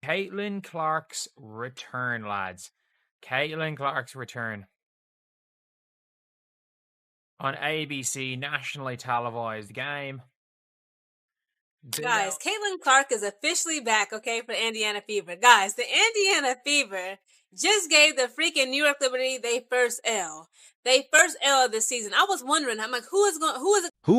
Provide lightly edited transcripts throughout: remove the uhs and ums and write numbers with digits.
Caitlin Clark's return, lads. Caitlin Clark's return. On ABC, nationally televised game. Guys, Caitlin Clark is officially back, okay, for the Indiana Fever. Guys, the Indiana Fever just gave the freaking New York Liberty their first L. Their first L of the season. I was wondering, I'm like, who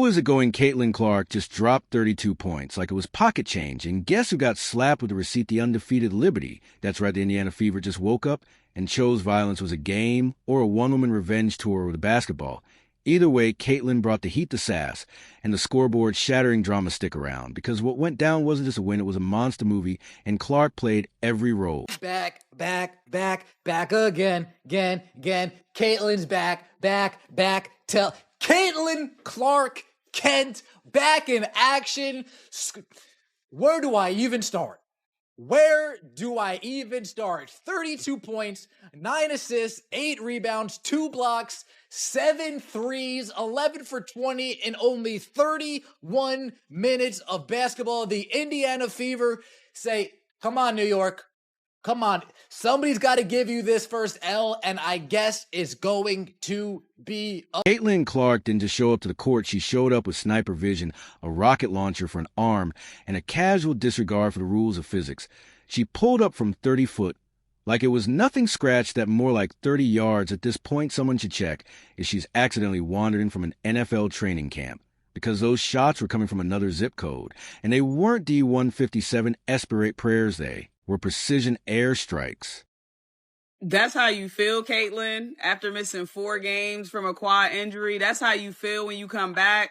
is it going? Caitlin Clark just dropped 32 points like it was pocket change. And guess who got slapped with the receipt? The undefeated Liberty. That's right, the Indiana Fever just woke up and chose violence was a game or a one-woman revenge tour with a basketball. Either way, Caitlin brought the heat to sass, and the scoreboard shattering drama stick around, because what went down wasn't just a win, it was a monster movie, and Clark played every role. Back again. Caitlin's back. Tell Caitlin Clark Kent back in action. Where do I even start? 32 points, 9 assists, 8 rebounds, 2 blocks, 7 threes, 11 for 20 in only 31 minutes of basketball. The Indiana Fever say, come on, New York. Come on. Somebody's got to give you this first L, and I guess it's going to be Caitlin Clark didn't just show up to the court. She showed up with sniper vision, a rocket launcher for an arm, and a casual disregard for the rules of physics. She pulled up from 30 foot like it was nothing scratched at more like 30 yards. At this point, someone should check if she's accidentally wandering from an NFL training camp, because those shots were coming from another zip code, and they weren't D-157 Esperate prayers. They were precision airstrikes. That's how you feel, Caitlin, after missing 4 games from a quad injury. That's how you feel when you come back.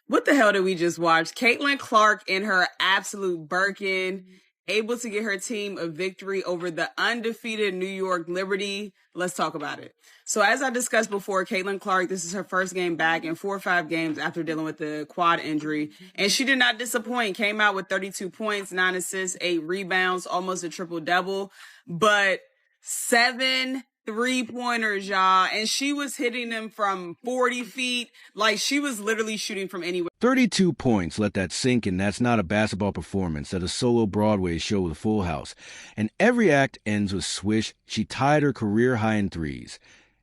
What the hell did we just watch? Caitlin Clark in her absolute Birkin, able to get her team a victory over the undefeated New York Liberty. Let's talk about it. So as I discussed before, Caitlin Clark, this is her first game back in 4 or 5 games after dealing with the quad injury. And she did not disappoint. Came out with 32 points, 9 assists, 8 rebounds, almost a triple-double. But 7 3-pointers, y'all. And she was hitting them from 40 feet. Like, she was literally shooting from anywhere. 32 points, let that sink in. That's not a basketball performance. That's a solo Broadway show with a full house. And every act ends with swish. She tied her career high in threes.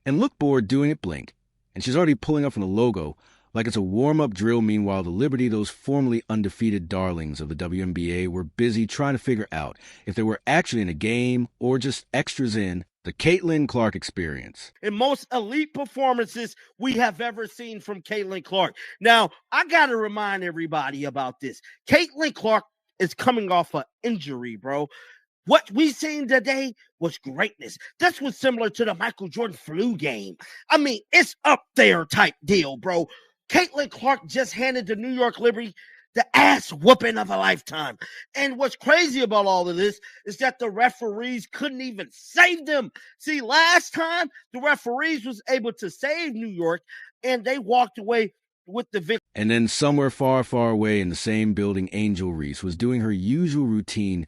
And look bored doing it, blink. And she's already pulling up from the logo like it's a warm-up drill. Meanwhile, the Liberty, those formerly undefeated darlings of the WNBA, were busy trying to figure out if they were actually in a game or just extras in the Caitlin Clark experience. And most elite performances we have ever seen from Caitlin Clark. Now, I got to remind everybody about this. Caitlin Clark is coming off an injury, bro. What we seen today was greatness. This was similar to the Michael Jordan flu game. I mean, it's up there type deal, bro. Caitlin Clark just handed the New York Liberty the ass whooping of a lifetime. And what's crazy about all of this is that the referees couldn't even save them. See, last time the referees was able to save New York, and they walked away with the victory. And then somewhere far, far away in the same building, Angel Reese was doing her usual routine,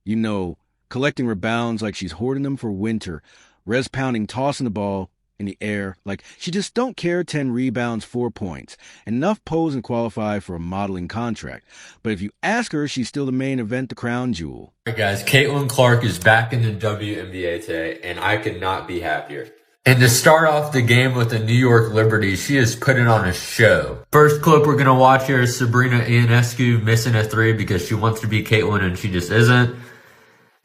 you know, collecting rebounds like she's hoarding them for winter, res pounding, tossing the ball in the air like she just don't care. 10 rebounds, 4 points, enough pose and qualify for a modeling contract. But if you ask her, she's still the main event, the crown jewel. All right, guys, Caitlin Clark is back in the WNBA today, and I could not be happier. And to start off the game with the New York Liberty, she is putting on a show. First clip we're going to watch here is Sabrina Ionescu missing a 3 because she wants to be Caitlin and she just isn't.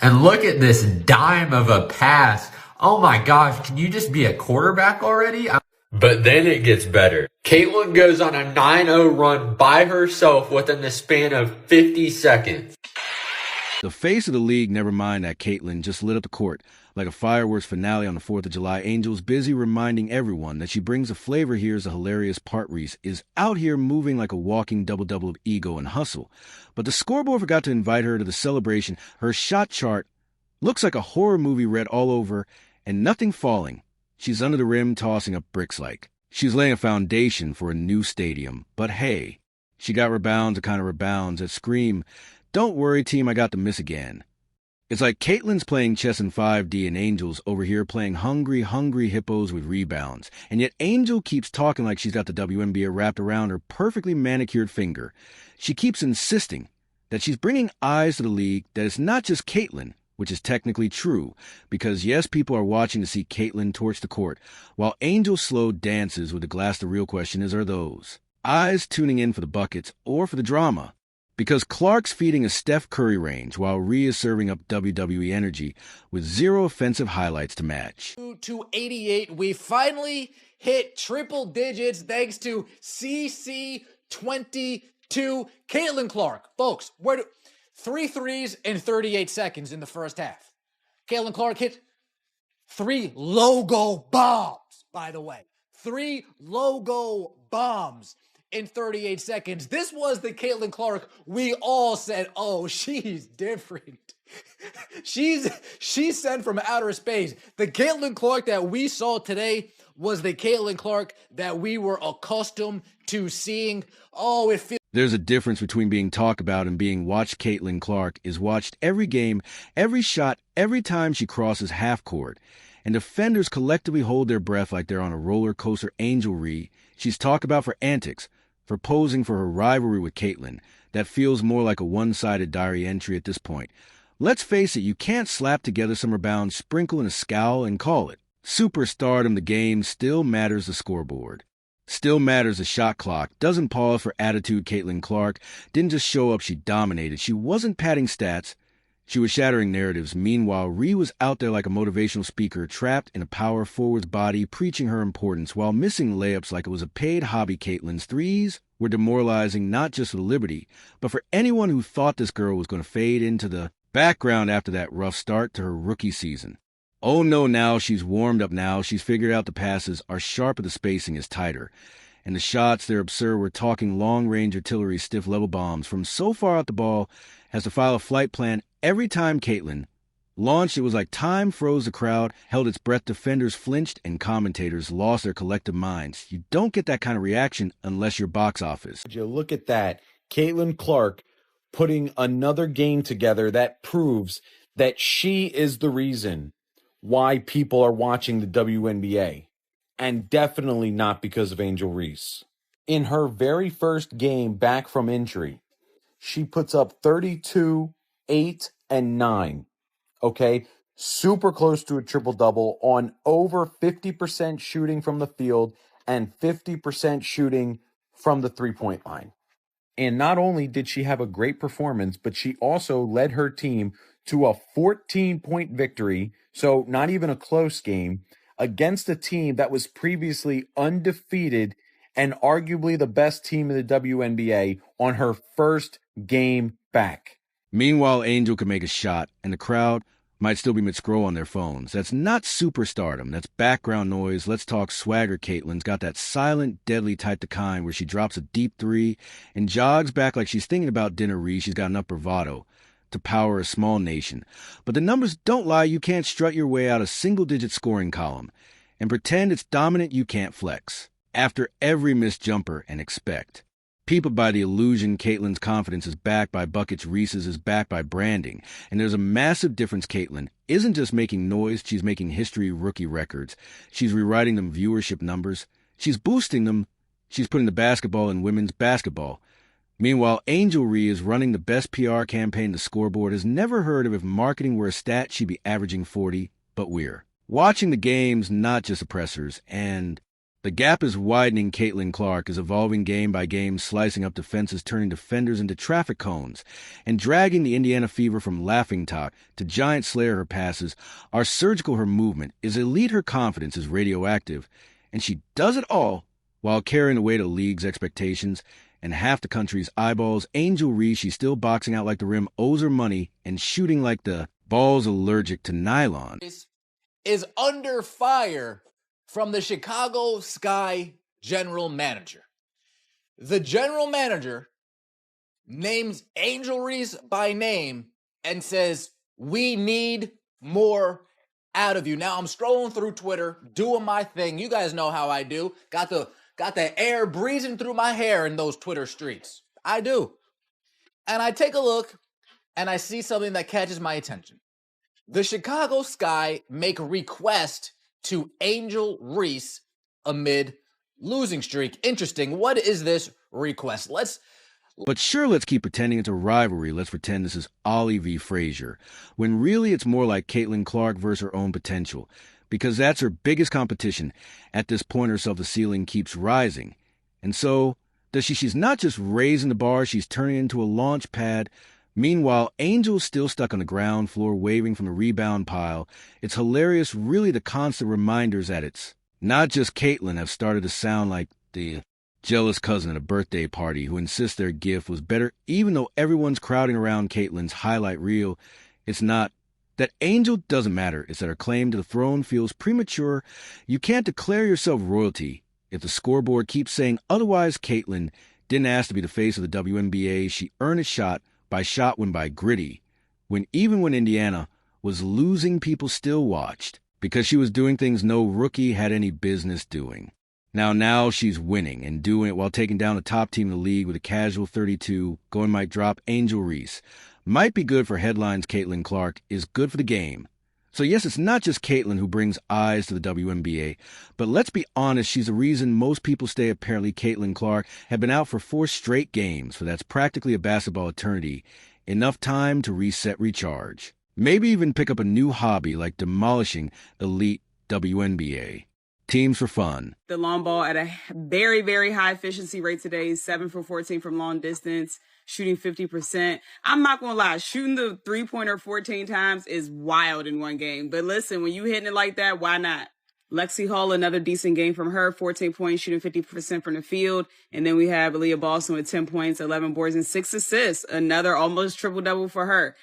And look at this dime of a pass. Oh my gosh, can you just be a quarterback already? But then it gets better. Caitlin goes on a 9-0 run by herself within the span of 50 seconds. The face of the league, never mind that Caitlin, just lit up the court like a fireworks finale on the 4th of July. Angel's busy reminding everyone that she brings a flavor. Here's the hilarious part. Reese is out here moving like a walking double-double of ego and hustle. But the scoreboard forgot to invite her to the celebration. Her shot chart looks like a horror movie read all over, and nothing falling. She's under the rim tossing up bricks like she's laying a foundation for a new stadium. But hey, she got rebounds, the kind of rebounds that scream, "Don't worry, team, I got the miss again." It's like Caitlin's playing chess in 5D and Angel's over here playing hungry hippos with rebounds. And yet Angel keeps talking like she's got the WNBA wrapped around her perfectly manicured finger. She keeps insisting that she's bringing eyes to the league, that it's not just Caitlin, which is technically true, because yes, people are watching to see Caitlin torch the court, while Angel slow dances with the glass. The real question is, are those eyes tuning in for the buckets or for the drama? Because Clark's feeding a Steph Curry range while Rhea is serving up WWE energy with zero offensive highlights to match. 288, we finally hit triple digits thanks to CC22. Caitlin Clark, folks, 3 threes in 38 seconds in the first half. Caitlin Clark hit 3 logo bombs, by the way. 3 logo bombs in 38 seconds. This was the Caitlin Clark we all said, oh, she's different. She's sent from outer space. The Caitlin Clark that we saw today was the Caitlin Clark that we were accustomed to seeing. Oh, it feels... There's a difference between being talked about and being watched. Caitlin Clark is watched every game, every shot, every time she crosses half court. And defenders collectively hold their breath like they're on a roller coaster. Angel Reese, she's talked about for antics, for posing for her rivalry with Caitlin. That feels more like a one-sided diary entry at this point. Let's face it, you can't slap together some rebounds, sprinkle in a scowl, and call it superstardom. The game still matters. The scoreboard still matters. The shot clock doesn't pause for attitude. Caitlin Clark didn't just show up, she dominated. She wasn't padding stats, she was shattering narratives. Meanwhile, Rhea was out there like a motivational speaker, trapped in a power forward's body, preaching her importance while missing layups like it was a paid hobby. Caitlin's threes were demoralizing, not just for Liberty, but for anyone who thought this girl was going to fade into the background after that rough start to her rookie season. Oh no, now she's warmed up. Now she's figured out the passes are sharper, the spacing is tighter. And the shots, they're absurd. We're talking long-range artillery, stiff level bombs from so far out the ball has to file a flight plan. Every time Caitlin launched, it was like time froze. The crowd held its breath, defenders flinched, and commentators lost their collective minds. You don't get that kind of reaction unless you're box office. You look at that, Caitlin Clark putting another game together that proves that she is the reason why people are watching the WNBA, and definitely not because of Angel Reese. In her very first game back from injury, she puts up 32, 8, and 9. Okay? Super close to a triple-double on over 50% shooting from the field and 50% shooting from the three-point line. And not only did she have a great performance, but she also led her team to a 14-point victory, so not even a close game, against a team that was previously undefeated and arguably the best team in the WNBA on her first game back. Meanwhile, Angel could make a shot, and the crowd might still be mid-scroll on their phones. That's not superstardom. That's background noise. Let's talk swagger. Caitlin's got that silent, deadly type of kind where she drops a deep three and jogs back like she's thinking about dinner. Reese, she's got enough bravado to power a small nation. But the numbers don't lie. You can't strut your way out a single-digit scoring column and pretend it's dominant. You can't flex after every missed jumper and expect people by the illusion. Caitlin's confidence is backed by buckets. Reese's is backed by branding. And there's a massive difference. Caitlin isn't just making noise. She's making history, rookie records. She's rewriting them viewership numbers. She's boosting them. She's putting the basketball in women's basketball. Meanwhile, Angel Reese is running the best PR campaign the scoreboard has never heard of. If marketing were a stat, she'd be averaging 40, but we're watching the games, not just oppressors, and the gap is widening. Caitlin Clark is evolving game by game, slicing up defenses, turning defenders into traffic cones, and dragging the Indiana Fever from laughingstock to giant slayer. Her passes are surgical, her movement is elite, her confidence is radioactive, and she does it all while carrying the weight of the league's expectations and half the country's eyeballs. Angel Reese, she's still boxing out like the rim owes her money and shooting like the ball's allergic to nylon. Is under fire from the Chicago Sky general manager. The general manager names Angel Reese by name and says, we need more out of you. Now I'm scrolling through Twitter, doing my thing. You guys know how I do. Got the air breezing through my hair in those Twitter streets. I do. And I take a look and I see something that catches my attention. The Chicago Sky make a request to Angel Reese amid losing streak. Interesting. What is this request? But sure, let's keep pretending it's a rivalry. Let's pretend this is Ollie v. Frazier, when really it's more like Caitlin Clark versus her own potential, because that's her biggest competition. At this point, her self-esteem keeps rising. And so, she's not just raising the bar, she's turning it into a launch pad. Meanwhile, Angel's still stuck on the ground floor, waving from the rebound pile. It's hilarious, really, the constant reminders that it's not just Caitlin have started to sound like the jealous cousin at a birthday party who insists their gift was better even though everyone's crowding around Caitlin's highlight reel. It's not that Angel doesn't matter. It's that her claim to the throne feels premature. You can't declare yourself royalty if the scoreboard keeps saying otherwise. Caitlin didn't ask to be the face of the WNBA. She earned a shot when by gritty. When Indiana was losing, people still watched because she was doing things no rookie had any business doing. Now she's winning and doing it while taking down the top team in the league with a casual 32. Going might drop Angel Reese. Might be good for headlines. Caitlin Clark is good for the game. So yes, it's not just Caitlin who brings eyes to the WNBA, but let's be honest, she's the reason most people stay. Apparently, Caitlin Clark had been out for 4 straight games, so that's practically a basketball eternity. Enough time to reset, recharge. Maybe even pick up a new hobby like demolishing elite WNBA teams for fun. The long ball at a very, very high efficiency rate today, 7 for 14 from long distance, shooting 50%. I'm not going to lie, shooting the three-pointer 14 times is wild in one game. But listen, when you hitting it like that, why not? Lexi Hall, another decent game from her, 14 points, shooting 50% from the field. And then we have Aaliyah Boston with 10 points, 11 boards, and 6 assists. Another almost triple-double for her.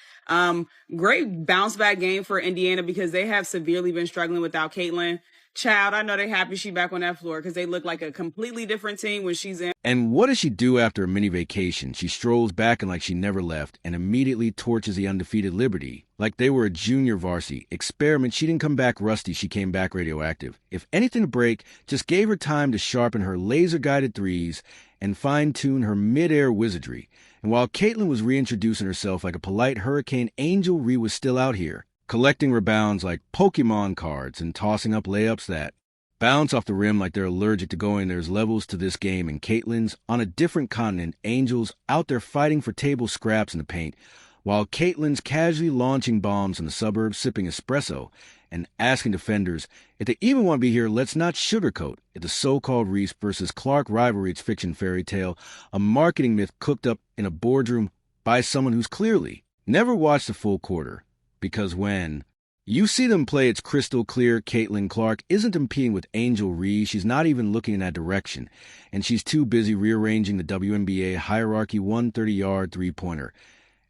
Great bounce-back game for Indiana because they have severely been struggling without Caitlin. Child, I know they're happy she's back on that floor because they look like a completely different team when she's in. And what does she do after a mini vacation? She strolls back and like she never left and immediately torches the undefeated Liberty. Like they were a junior varsity experiment. She didn't come back rusty. She came back radioactive. If anything to break, just gave her time to sharpen her laser-guided threes and fine-tune her mid-air wizardry. And while Caitlin was reintroducing herself like a polite hurricane, Angel Reese was still out here, collecting rebounds like Pokemon cards and tossing up layups that bounce off the rim like they're allergic to going. There's levels to this game, and Caitlin's on a different continent. Angel's out there fighting for table scraps in the paint, while Caitlin's casually launching bombs in the suburbs, sipping espresso, and asking defenders if they even want to be here. Let's not sugarcoat it. The so-called Reese versus Clark rivalry, it's fiction fairy tale, a marketing myth cooked up in a boardroom by someone who's clearly never watched a full quarter. Because when you see them play, it's crystal clear Caitlin Clark isn't competing with Angel Reese. She's not even looking in that direction. And she's too busy rearranging the WNBA hierarchy 130-yard three-pointer.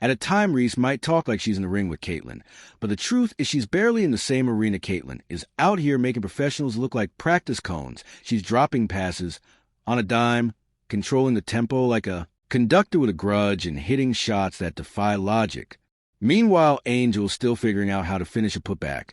At a time, Reese might talk like she's in the ring with Caitlin. But the truth is she's barely in the same arena. Caitlin is out here making professionals look like practice cones. She's dropping passes on a dime, controlling the tempo like a conductor with a grudge, and hitting shots that defy logic. Meanwhile, Angel's still figuring out how to finish a putback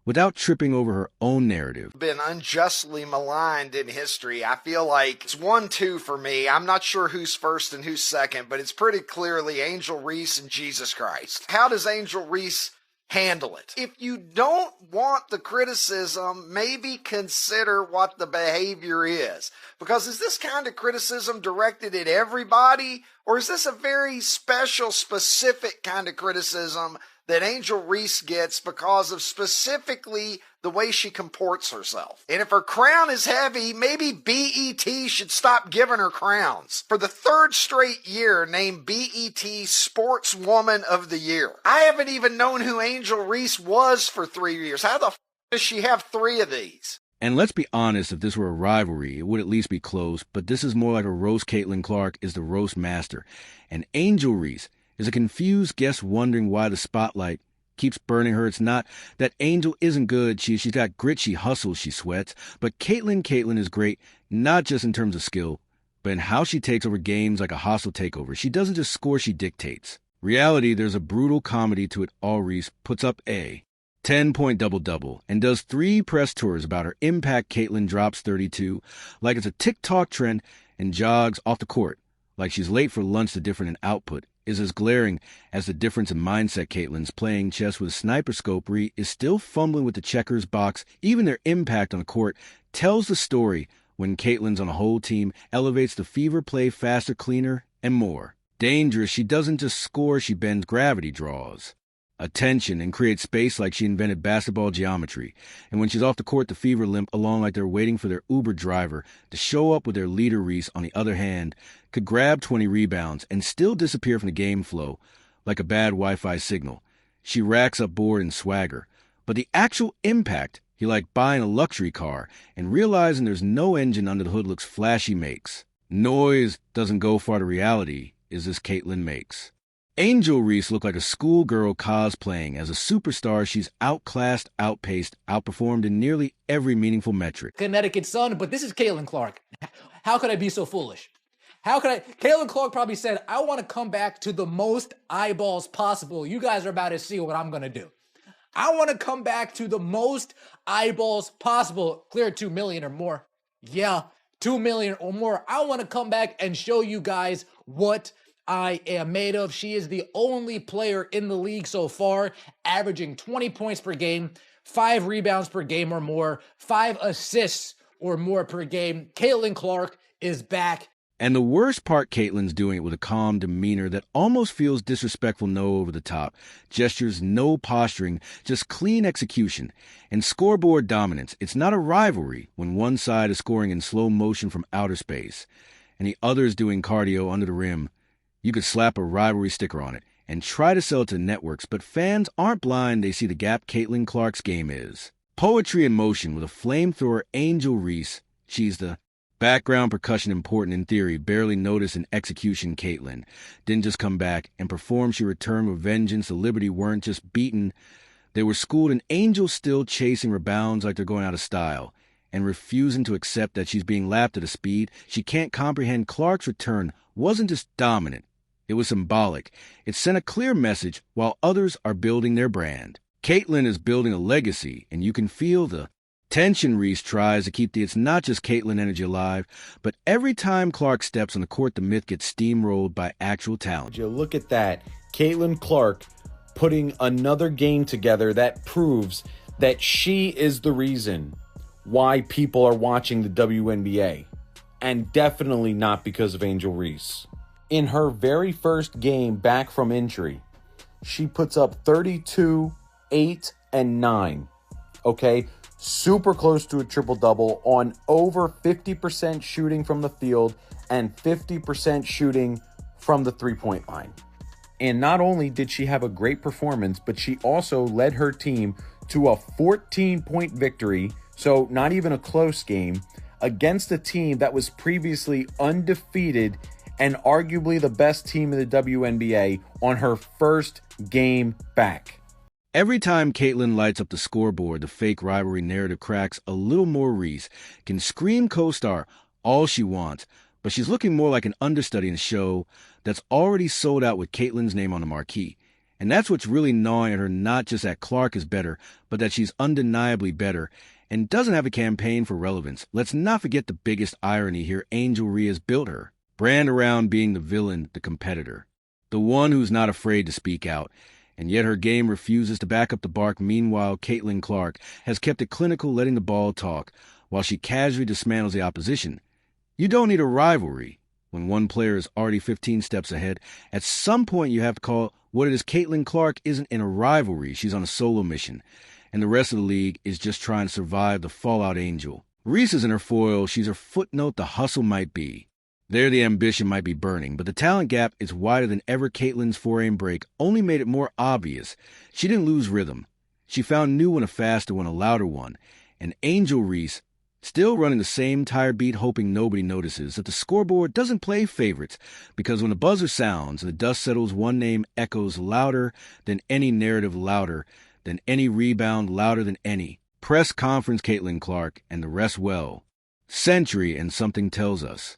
without tripping over her own narrative. Been unjustly maligned in history. I feel like it's 1-2 for me. I'm not sure who's first and who's second, but it's pretty clearly Angel Reese and Jesus Christ. How does Angel Reese handle it? If you don't want the criticism, maybe consider what the behavior is. Because is this kind of criticism directed at everybody? Or is this a very special, specific kind of criticism that Angel Reese gets because of specifically the way she comports herself? And if her crown is heavy, maybe BET should stop giving her crowns. For the 3rd straight year, named BET Sportswoman of the Year. I haven't even known who Angel Reese was for 3 years. How the f*** does she have 3 of these? And let's be honest, if this were a rivalry, it would at least be close, but this is more like a roast. Caitlin Clark is the roast master, and Angel Reese is a confused guest wondering why the spotlight keeps burning her. It's not that Angel isn't good. She's got grit, she hustles, she sweats, but Caitlin is great, not just in terms of skill, but in how she takes over games like a hostile takeover. She doesn't just score, she dictates. Reality, there's a brutal comedy to it all. Reese puts up a 10-point double-double and does 3 press tours about her impact. Caitlin drops 32 like it's a TikTok trend and jogs off the court like she's late for lunch. The difference in output is as glaring as the difference in mindset. Caitlin's playing chess with a sniper scope. Reese is still fumbling with the checkers box. Even their impact on the court tells the story when Caitlin's on a whole team, elevates the fever play faster, cleaner, and more. dangerous, she doesn't just score, she bends gravity draws. Attention and creates space like she invented basketball geometry. And when she's off the court, the Fever limp along like they're waiting for their Uber driver to show up with their leader. Reese, on the other hand, could grab 20 rebounds and still disappear from the game flow like a bad Wi-Fi signal. She racks up board and swagger. But the actual impact, he like buying a luxury car and realizing there's no engine under the hood looks flashy makes. Noise doesn't go far to reality, is this Caitlin makes. Angel Reese looked like a schoolgirl cosplaying. As a superstar, she's outclassed, outpaced, outperformed in nearly every meaningful metric. Connecticut Sun, but this is Caitlin Clark. How could I be so foolish? Caitlin Clark probably said, I want to come back to the most eyeballs possible. You guys are about to see what I'm going to do. I want to come back to the most eyeballs possible. Clear 2 million or more. Yeah, 2 million or more. I want to come back and show you guys what I am made of. She is the only player in the league so far averaging 20 points per game, 5 rebounds per game or more, 5 assists or more per game. Caitlin Clark is back. And the worst part, Caitlin's doing it with a calm demeanor that almost feels disrespectful, no over the top. Gestures, no posturing, just clean execution. And scoreboard dominance. It's not a rivalry when one side is scoring in slow motion from outer space and the other is doing cardio under the rim. You could slap a rivalry sticker on it and try to sell it to networks, but fans aren't blind. They see the gap Caitlin Clark's game is. Poetry in motion with a flamethrower, Angel Reese. She's the background percussion, important in theory, barely noticed in execution. Caitlin didn't just come back and perform. She returned with vengeance. The Liberty weren't just beaten. They were schooled, and Angel still chasing rebounds like they're going out of style and refusing to accept that she's being lapped at a speed she can't comprehend. Clark's return wasn't just dominant. It was symbolic. It sent a clear message while others are building their brand. Caitlin is building a legacy, and you can feel the tension. Reese tries to keep the it's not just Caitlin energy alive, but every time Clark steps on the court, the myth gets steamrolled by actual talent. You look at that. Caitlin Clark putting another game together that proves that she is the reason why people are watching the WNBA, and definitely not because of Angel Reese. In her very first game back from injury, she puts up 32, 8, and 9. Okay? Super close to a triple-double on over 50% shooting from the field and 50% shooting from the three-point line. And not only did she have a great performance, but she also led her team to a 14-point victory, so not even a close game, against a team that was previously undefeated and arguably the best team in the WNBA on her first game back. Every time Caitlin lights up the scoreboard, the fake rivalry narrative cracks a little more. Reese can scream co-star all she wants, but she's looking more like an understudy in a show that's already sold out with Caitlin's name on the marquee. And that's what's really gnawing at her, not just that Clark is better, but that she's undeniably better and doesn't have a campaign for relevance. Let's not forget the biggest irony here. Angel Reese has built her brand around being the villain, the competitor, the one who's not afraid to speak out. And yet her game refuses to back up the bark. Meanwhile, Caitlin Clark has kept it clinical, letting the ball talk, while she casually dismantles the opposition. You don't need a rivalry when one player is already 15 steps ahead. At some point, you have to call what it is. Caitlin Clark isn't in a rivalry. She's on a solo mission, and the rest of the league is just trying to survive the fallout. Angel Reese is in her foil. She's her footnote. The hustle might be there, the ambition might be burning, but the talent gap is wider than ever. Caitlin's 4-aim break only made it more obvious. She didn't lose rhythm. She found new one, a faster one, a louder one. And Angel Reese, still running the same tired beat, hoping nobody notices that the scoreboard doesn't play favorites, because when the buzzer sounds and the dust settles, one name echoes louder than any narrative, louder than any rebound, louder than any press conference. Caitlin Clark, and the rest, well, century and something tells us